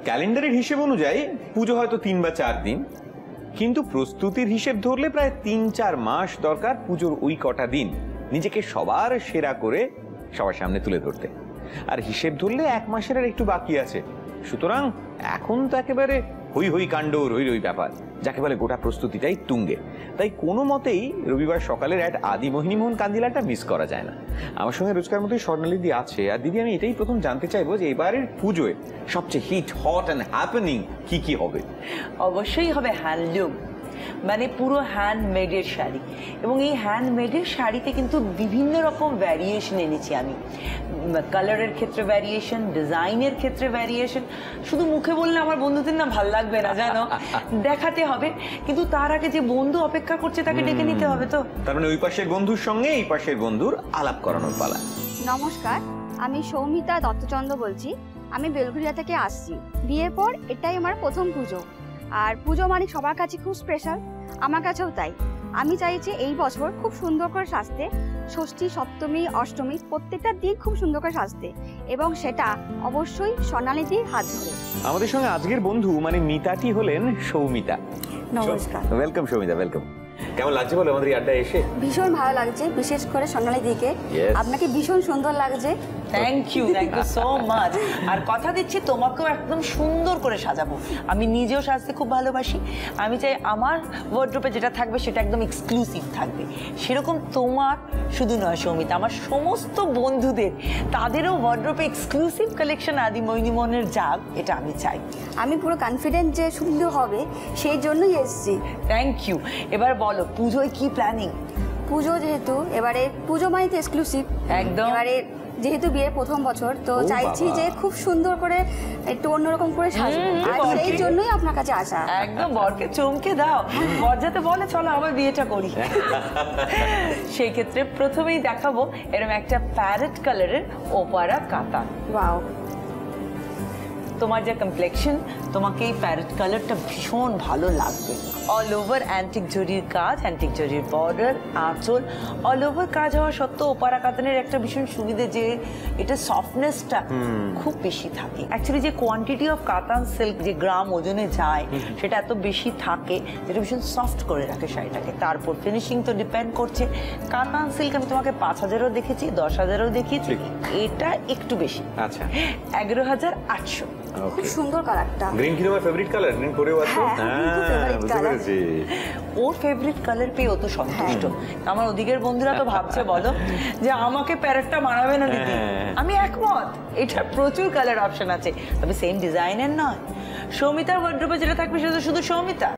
ক্যালেন্ডারের হিসেব অনুযায়ী পুজো হয়তো 3 বা 4 দিন, কিন্তু প্রস্তুতির হিসেব ধরলে প্রায় 3-4 মাস দরকার পুজোর ওই কটা দিন নিজেকে সবার সেরা করে সবার সামনে তুলে ধরতে। আর হিসেব ধরলে 1 মাসের আর একটু বাকি আছে। সুতরাং এখন তো একেবারে হই হই কাণ্ড, রই রই ব্যাপার, যাকে বলে গোটা প্রস্তুতিটাই তুঙ্গে। তাই কোনো মতেই রবিবার সকালের অ্যাড আদি মোহিনীমোহন কান্দিলাটা মিস করা যায় না। আমার সঙ্গে রোজকার মতোই স্বর্ণালী আছে। আর দিদি, আমি এটাই প্রথম জানতে চাইবো যে এবারের পুজোয় সবচেয়ে হিট, হট অ্যান্ড হ্যাপেনিং কি কি হবে? অবশ্যই হবে হ্যান্ডলুম, মানে পুরো হ্যান্ডমেডের শাড়ি। এবং এই হ্যান্ডমেডের শাড়িতে কিন্তু বিভিন্ন রকম ভ্যারিয়েশন এনেছি আমি। কালারের ক্ষেত্রে ভ্যারিয়েশন, ডিজাইনের ক্ষেত্রে ভ্যারিয়েশন। শুধু মুখে বললে আমার বন্ধুদের না ভাল লাগবে না, জানো, দেখাতে হবে। কিন্তু তার আগে যে বন্ধু অপেক্ষা করছে তাকে ডেকে নিতে হবে। তো তার মানে ওই পাশের বন্ধুর সঙ্গে এই পাশের বন্ধুর আলাপ করানোর পালা। নমস্কার, আমি সৌমিতা দত্তচন্দ্র বলছি। আমি বেলঘরিয়া থেকে আসছি। বিয়ের পর এটাই আমার প্রথম পুজো। আর পুজো মানে সবার কাছে খুব স্পেশাল, আমার কাছেও তাই। আমি চাইছি এই বছর খুব সুন্দর করে সাজতে, ষষ্ঠী, সপ্তমী, অষ্টমী প্রত্যেকটা দিন খুব সুন্দর করে সাজতে, এবং সেটা অবশ্যই স্বর্ণালীদির হাত ধরে। আমাদের সঙ্গে আজকের বন্ধু মানে মিতাটি হলেন সৌমিতা। নমস্কার। Welcome Soumita, welcome. কেমন লাগছে বলো আমাদের আড্ডা এসে? ভীষণ ভালো লাগছে, বিশেষ করে স্বর্ণালীদিকে। আপনাকে ভীষণ সুন্দর লাগছে। Thank you so much. আর কথা দিচ্ছি তোমাকেও একদম সুন্দর করে সাজাবো। আমি নিজেও সাজতে খুব ভালোবাসি। আমি চাই আমার ওয়ার্ড্রোবে যেটা থাকবে সেটা একদম এক্সক্লুসিভ থাকবে। সেরকম তোমার শুধু নয় সৌমিতা, আমার সমস্ত বন্ধুদের তাদেরও ওয়ার্ড্রোবে এক্সক্লুসিভ কালেকশন আদি মোহিনীমোহনের যাক, এটা আমি চাই। আমি পুরো কনফিডেন্ট যে সুন্দর হবে, সেই জন্যই এসেছি। Thank you. এবার বলো পুজোয় কি প্ল্যানিং? পুজো যেহেতু এবারে পুজো মানে তো এক্সক্লুসিভ একদম। এবারে যেহেতু বিয়ের প্রথম বছর, তো চাইছি যে খুব সুন্দর করে একটু অন্যরকম করে সাজবো। আর সেই জন্যই আপনার কাছে আসা। একদম বরকে চমকে দাও। বর যাতে বলে চলো আবার বিয়েটা করি। সেই ক্ষেত্রে প্রথমেই দেখাবো এরকম একটা প্যারেট কালারের ওপারা কাতান। ওয়াও, তোমার যে কমপ্লেক্সন, তোমাকে এই প্যারেট কালারটা ভীষণ ভালো লাগবে। অল ওভার অ্যান্টিক জরির কাজ, অ্যান্টিক জরির বর্ডার, আঁচল, অল ওভার কাজ হওয়া সত্ত্বেও ওপারা কাতানের একটা ভীষণ সুবিধে যে এটা সফটনেসটা খুব বেশি থাকে। অ্যাকচুয়ালি যে কোয়ান্টিটি অফ কাতান সিল্ক যে গ্রাম ওজনে যায় সেটা এত বেশি থাকে যেটা ভীষণ সফট করে রাখে শাড়িটাকে। তারপর ফিনিশিং তো ডিপেন্ড করছে। কাতান সিল্ক আমি তোমাকে 5,000ও দেখেছি, 10,000ও দেখিয়েছি, এটা একটু বেশি। আচ্ছা, 11,800। খুব সুন্দর কালারটা। গ্রিন কি তোমার ফেভারিট কালার? গ্রিন পরেও আছো? ওর ফেভারিট কালার পেয়ে ও তো সন্তুষ্ট। আমার ওদিকের বন্ধুরা তো ভাবছে বলো যে আমাকে প্যারেটটা মানাবে না দিদি। আমি একমত, এটা প্রচুর কালার অপশন আছে, তবে সেম ডিজাইনের নয়। সৌমিতার ওয়ার্ড্রোবে যেটা থাকবে সেটা শুধু সৌমিতা।